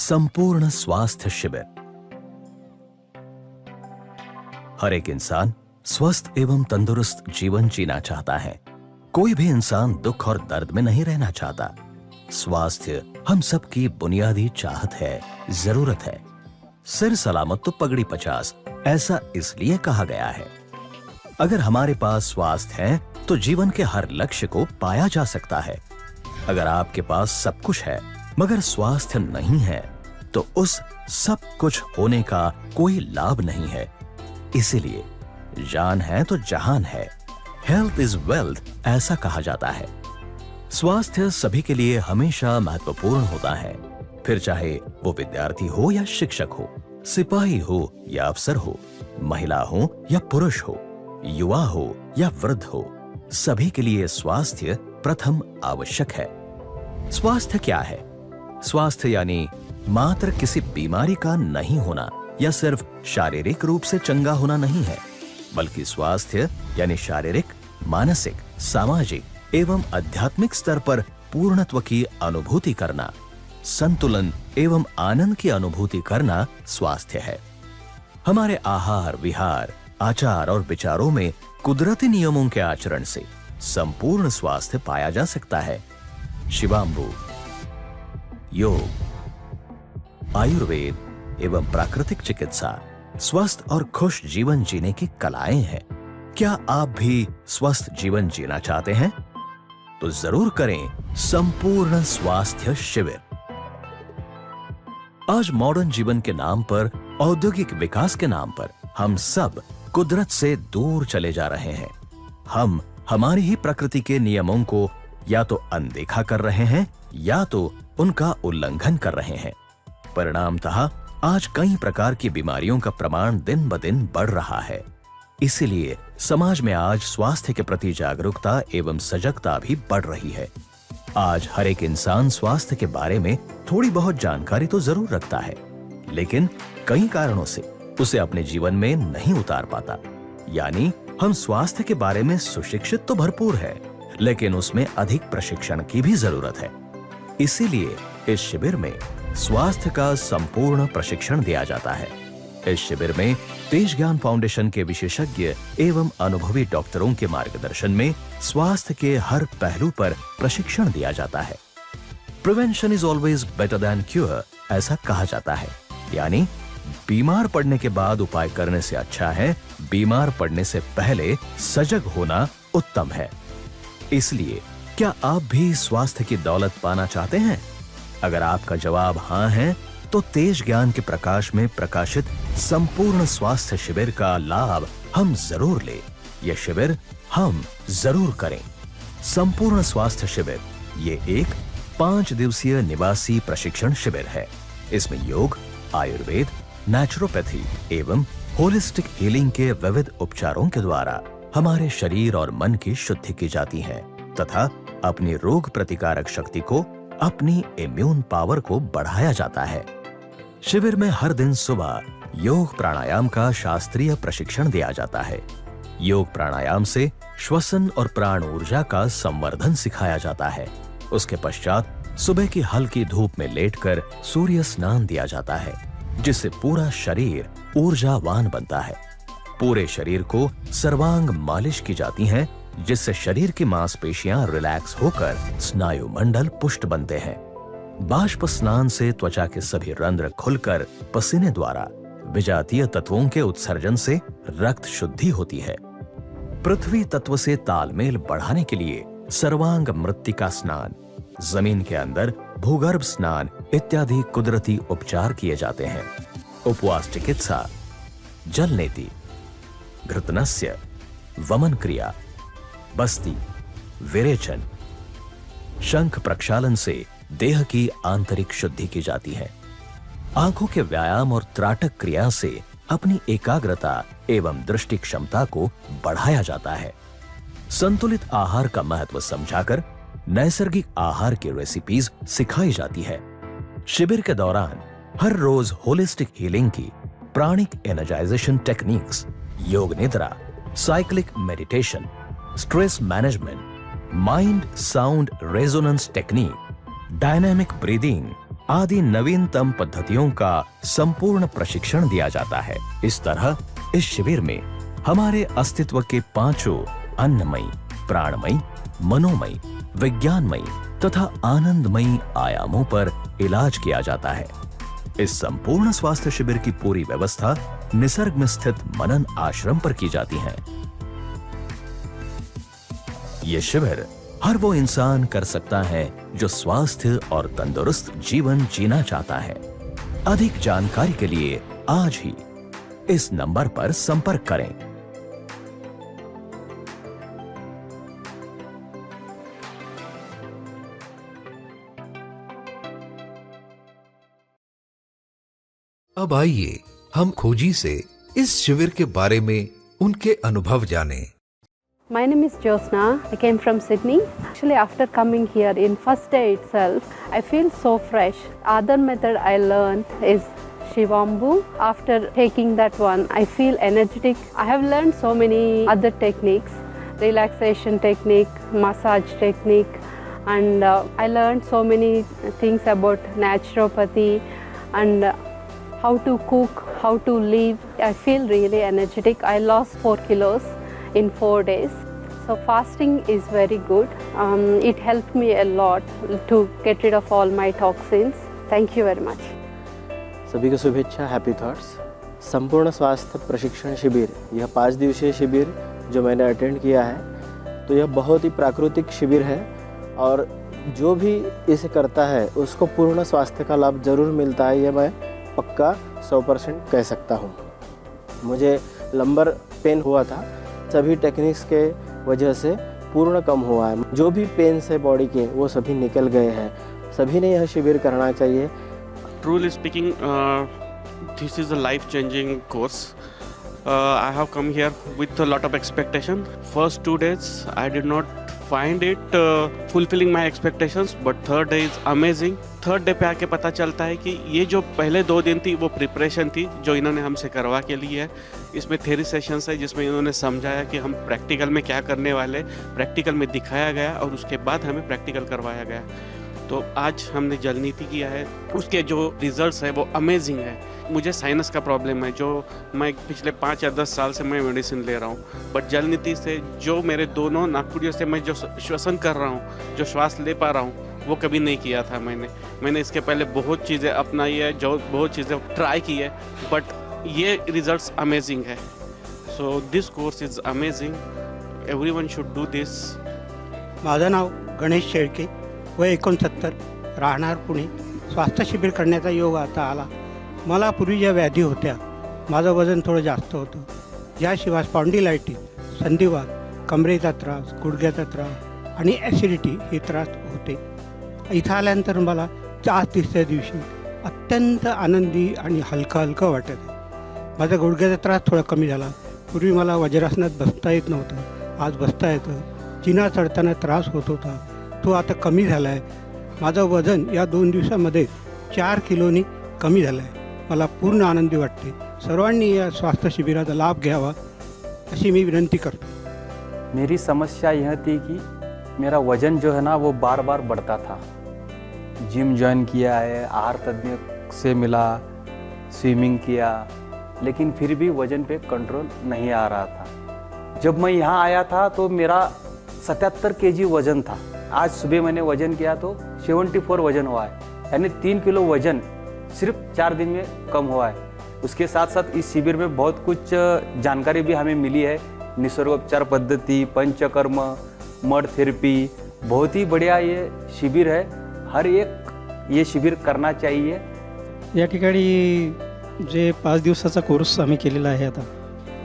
संपूर्ण स्वास्थ्य शिविर। हर एक इंसान स्वस्थ एवं तंदुरुस्त जीवन जीना चाहता है। कोई भी इंसान दुख और दर्द में नहीं रहना चाहता। स्वास्थ्य हम सबकी बुनियादी चाहत है, जरूरत है। सिर सलामत तो पगड़ी 50, ऐसा इसलिए कहा गया है। अगर हमारे पास स्वास्थ्य है तो जीवन के हर लक्ष्य को पाया जा सकता है। अगर आपके पास सब कुछ है मगर स्वास्थ्य नहीं है तो उस सब कुछ होने का कोई लाभ नहीं है। इसीलिए जान है तो जहान है, हेल्थ इज वेल्थ ऐसा कहा जाता है। स्वास्थ्य सभी के लिए हमेशा महत्वपूर्ण होता है, फिर चाहे वो विद्यार्थी हो या शिक्षक हो, सिपाही हो या अफसर हो, महिला हो या पुरुष हो, युवा हो या वृद्ध हो, सभी के लिए स्वास्थ्य प्रथम आवश्यक है। स्वास्थ्य क्या है? स्वास्थ्य यानी मात्र किसी बीमारी का नहीं होना या सिर्फ शारीरिक रूप से चंगा होना नहीं है, बल्कि स्वास्थ्य यानी शारीरिक, मानसिक, सामाजिक एवं आध्यात्मिक स्तर पर पूर्णत्व की अनुभूति करना, संतुलन एवं आनंद की अनुभूति करना स्वास्थ्य है। हमारे आहार, विहार, आचार और विचारों में कुदरती नियमों के आचरण से संपूर्ण स्वास्थ्य पाया जा सकता है। शिवांबु, योग, आयुर्वेद एवं प्राकृतिक चिकित्सा स्वस्थ और खुश जीवन जीने की कलाएं हैं। क्या आप भी स्वस्थ जीवन जीना चाहते हैं? तो जरूर करें संपूर्ण स्वास्थ्य शिविर। आज मॉडर्न जीवन के नाम पर, औद्योगिक विकास के नाम पर हम सब कुदरत से दूर चले जा रहे हैं। हम हमारी ही प्रकृति के नियमों को या तो अनदेखा कर रहे हैं या तो उनका उल्लंघन कर रहे हैं। परिणामतः आज कई प्रकार की बीमारियों का प्रमाण दिन ब दिन बढ़ रहा है। इसीलिए समाज में आज स्वास्थ्य के प्रति जागरूकता एवं सजगता भी बढ़ रही है। आज हर एक इंसान स्वास्थ्य के बारे में थोड़ी बहुत जानकारी तो जरूर रखता है, लेकिन कई कारणों से उसे अपने जीवन में नहीं उतार पाता। यानी हम स्वास्थ्य के बारे में सुशिक्षित तो भरपूर है, लेकिन उसमें अधिक प्रशिक्षण की भी जरूरत है। इसीलिए इस शिविर में स्वास्थ्य का संपूर्ण प्रशिक्षण दिया जाता है। इस शिविर में तेज ज्ञान फाउंडेशन के विशेषज्ञ एवं अनुभवी डॉक्टरों के मार्गदर्शन में स्वास्थ्य के हर पहलू पर प्रशिक्षण दिया जाता है। Prevention is always better than cure ऐसा कहा जाता है। यानी बीमार पड़ने के बाद उपाय करने से अच्छा है बीमार पड़ने से पहले सजग होना उत्तम है। इसलिए क्या आप भी स्वास्थ्य की दौलत पाना चाहते हैं? अगर आपका जवाब हां है तो तेज ज्ञान के प्रकाश में प्रकाशित संपूर्ण स्वास्थ्य शिविर का लाभ हम जरूर लें। यह शिविर हम जरूर करें। संपूर्ण स्वास्थ्य शिविर ये एक 5 दिवसीय निवासी प्रशिक्षण शिविर है। इसमें योग, आयुर्वेद, नेचुरोपैथी एवं होलिस्टिक हीलिंग के विविध उपचारों के द्वारा हमारे शरीर और मन की शुद्धि की जाती है तथा अपनी रोग प्रतिकारक शक्ति को, अपनी इम्यून पावर को बढ़ाया जाता है। शिविर में हर दिन सुबह योग प्राणायाम का शास्त्रीय प्रशिक्षण दिया जाता है। योग प्राणायाम से श्वसन और प्राण ऊर्जा का संवर्धन सिखाया जाता है। उसके पश्चात सुबह की हल्की धूप में लेटकर सूर्य स्नान दिया जाता है, जिससे पूरा शरीर ऊर्जावान बनता है। पूरे शरीर को सर्वांग मालिश की जाती है, जिससे शरीर की मांसपेशियां रिलैक्स होकर स्नायु मंडल पुष्ट बनते हैं। बाष्प स्नान से त्वचा के सभी रंध्र खुलकर पसीने द्वारा विजातीय तत्वों के उत्सर्जन से रक्त शुद्धि होती है। पृथ्वी तत्व से तालमेल बढ़ाने के लिए सर्वांग मृत्तिका स्नान, जमीन के अंदर भूगर्भ स्नान इत्यादि कुदरती उपचार किए जाते हैं। उपवास चिकित्सा, जल नेति, घृतनस्य, वमन क्रिया, बस्ती, विरेचन, शंख प्रक्षालन से देह की आंतरिक शुद्धि की जाती है। आंखों के व्यायाम और त्राटक क्रिया से अपनी एकाग्रता एवं दृष्टि क्षमता को बढ़ाया जाता है। संतुलित आहार का महत्व समझाकर नैसर्गिक आहार की रेसिपीज सिखाई जाती है। शिविर के दौरान हर रोज होलिस्टिक हीलिंग की प्राणिक एनर्जाइजेशन टेक्निक्स, योग निद्रा, cyclic meditation, stress management, mind sound resonance technique, dynamic breathing आदि नवीनतम पद्धतियों का संपूर्ण प्रशिक्षण दिया जाता है। इस तरह इस शिविर में हमारे अस्तित्व के पांचों अन्नमयी, प्राणमयी, मनोमयी, विज्ञानमयी तथा आनंदमयी आयामों पर इलाज किया जाता है। इस संपूर्ण स्वास्थ्य शिविर की पूरी व्यवस्था निसर्ग में स्थित मनन आश्रम पर की जाती है। ये शिविर हर वो इंसान कर सकता है जो स्वास्थ्य और तंदुरुस्त जीवन जीना चाहता है। अधिक जानकारी के लिए आज ही इस नंबर पर संपर्क करें। अब आइए हम खोजी से इस शिविर के बारे में उनके अनुभव जानें। My name is Josna. I came from Sydney. Actually, after coming here in first day itself, I feel so fresh. Other method I learned is Shivambu. After taking that one, I feel energetic. I have learned so many other techniques, relaxation technique, massage technique, and I learned so many things about naturopathy and how to cook, how to live. I feel really energetic. I lost 4 kilos in 4 days. So fasting is very good. It helped me a lot to get rid of all my toxins. Thank you very much. सभी को शुभेच्छा, happy thoughts. संपूर्ण स्वास्थ्य प्रशिक्षण शिविर, यह 5 दिवसीय शिविर जो मैंने अटेंड किया है, तो यह बहुत ही प्राकृतिक शिविर है और जो भी इसे करता है उसको पूर्ण स्वास्थ्य का लाभ जरूर मिलता है। यह मैं पक्का 100% कह सकता हूँ। मुझे लंबर पेन हुआ था, सभी टेक्निक्स के वजह से पूर्ण कम हुआ है। जो भी पेन से बॉडी के वो सभी निकल गए हैं। सभी ने यह शिविर करना चाहिए। Truly speaking, this is a life-changing course. I have come here with a lot of expectation. First 2 days, I did not find it fulfilling my expectations, but third day is amazing. Third day पे आके पता चलता है कि ये जो पहले 2 दिन थी वो प्रिपरेशन थी जो इन्होंने हमसे करवा के ली है। इसमें थ्योरी सेशंस है जिसमें इन्होंने समझाया कि हम प्रैक्टिकल में क्या करने वाले, प्रैक्टिकल में दिखाया गया और उसके बाद हमें प्रैक्टिकल करवाया गया। तो आज हमने जल नीति किया है, उसके जो रिजल्ट्स है वो अमेजिंग है। मुझे साइनस का प्रॉब्लम है जो मैं पिछले 5 या 10 साल से मैं मेडिसिन ले रहा हूँ, बट जल नीति से जो मेरे दोनों नाकपुड़ियों से मैं जो श्वसन कर रहा हूँ, जो श्वास ले पा रहा हूँ, वो कभी नहीं किया था मैंने इसके पहले बहुत चीज़ें अपनाई है, जो बहुत चीज़ें ट्राई की है, बट ये रिजल्ट्स अमेजिंग है। So this course is amazing, everyone should do this. माझं नाव गणेश शेळके, वय 69, राहणार पुणे। स्वास्थ्य शिबिर करण्याचा योग आता आला। मला पूर्वी ज्या व्याधी होत्या, माझं वजन थोडं जास्त होतं, याशिवाय स्पॉन्डिलायटिस, संधिवात, कमरेचा त्रास, गुडघ्याचा त्रास आणि ॲसिडिटी हे त्रास होते। इथं आल्यानंतर मला आज 3ऱ्या दिवशी अत्यंत आनंदी आणि हलकं हलकं वाटत आहे। माझा गुडघ्याचा त्रास थोडा कमी झाला। पूर्वी मला वज्रासनात बसता येत नव्हतं, आज बसता येतं। जिना चढताना त्रास होत होता, तो आता कमी झाला आहे। माझं वजन या 2 दिवसामध्ये 4 किलोनी कमी झालं आहे। मला पूर्ण आनंदी वाटते। सर्वांनी या स्वास्थ्य शिबिराचा लाभ घ्यावा अशी मी विनंती करतो। मेरी समस्या यह थी कि मेरा वज़न जो है ना वो बार बार बढ़ता था। जिम ज्वाइन किया है, आहार तज्ञ से मिला, स्विमिंग किया, लेकिन फिर भी वज़न पे कंट्रोल नहीं आ रहा था। जब मैं यहाँ आया था तो मेरा 77 kg वज़न था। आज सुबह मैंने वज़न किया तो 74 वज़न हुआ है, यानी 3 किलो वज़न सिर्फ 4 दिन में कम हुआ है। उसके साथ साथ इस शिविर में बहुत कुछ जानकारी भी हमें मिली है। निसर्गोपचार पद्धति, पंचकर्म, मड थेरेपी, बहुत ही बढ़िया ये शिबिर है। हर एक ये शिबिर करना चाहिए। या ठिकाणी जे 5 दिवसाचा कोर्स आम्ही केलेला आहे, आता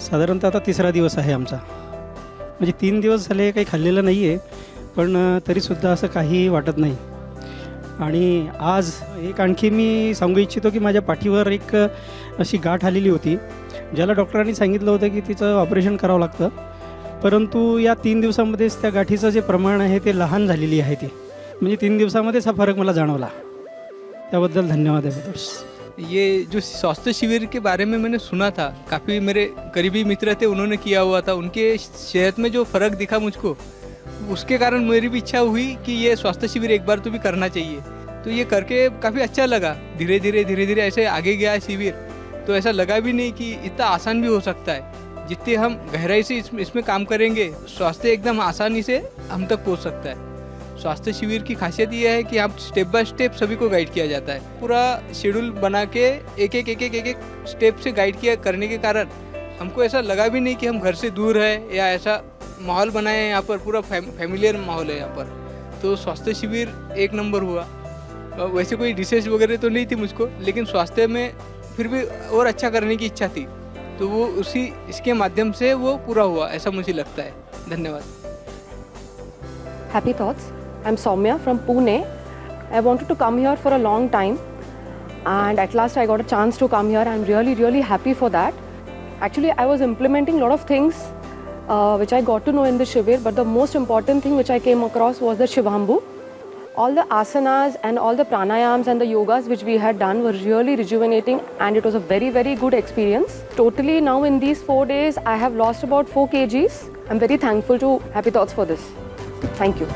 साधारणतः आता 3रा दिवस आहे आमचा। म्हणजे 3 दिवस झाले काही खाल्लेलं नाही आहे, पण तरीसुद्धा असं काही वाटत नाही। आणि आज एक आणखी मी सांगू इच्छितो की माझ्या पाठीवर एक अशी गाठ आलेली होती, ज्याला डॉक्टरांनी सांगितलं होतं की तिचं ऑपरेशन करावं लागतं, परंतु या 3 दिवसामध्येच त्या गाठीचं जे प्रमाण आहे ते लहान झालेली आहे ती। म्हणजे 3 दिवसामध्येच हा फरक मला जाणवला। त्याबद्दल धन्यवाद आहे। ये जो स्वास्थ्य शिविर के बारे में मैंने सुना था, काफ़ी मेरे करीबी मित्र थे, उन्होंने किया हुआ था। उनके सेहत में जो फ़र्क दिखा मुझको, उसके कारण मेरी भी इच्छा हुई कि ये स्वास्थ्य शिविर एक बार तो भी करना चाहिए। तो ये करके काफ़ी अच्छा लगा। धीरे धीरे ऐसे आगे गया शिविर, तो ऐसा लगा भी नहीं कि इतना आसान भी हो सकता है। जितने हम गहराई से इसमें काम करेंगे, स्वास्थ्य एकदम आसानी से हम तक पहुंच सकता है। स्वास्थ्य शिविर की खासियत ये है कि आप स्टेप बाय स्टेप सभी को गाइड किया जाता है। पूरा शेड्यूल बना के एक एक स्टेप से गाइड किया करने के कारण हमको ऐसा लगा भी नहीं कि हम घर से दूर है, या ऐसा माहौल बनाए हैं यहाँ पर, पूरा फैमिलियर माहौल है यहाँ पर। तो स्वास्थ्य शिविर एक नंबर हुआ। वैसे कोई डिशेज वगैरह तो नहीं थी मुझको, लेकिन स्वास्थ्य में फिर भी और अच्छा करने की इच्छा थी, तो वो इसके माध्यम से वो पूरा हुआ, ऐसा मुझे लगता है। धन्यवाद। Happy thoughts. I'm Soumya from Pune. I wanted to come here for a long time, and at last I got a chance to come here. I'm really happy for that. Actually, I was implementing a lot of things which I got to know in the Shivir, but the most important thing which I came across was the Shivambu. All the asanas and all the pranayams and the yogas which we had done were really rejuvenating, and it was a very good experience. Totally now in these 4 days, I have lost about 4 kgs. I'm very thankful to Happy Thoughts for this. Thank you.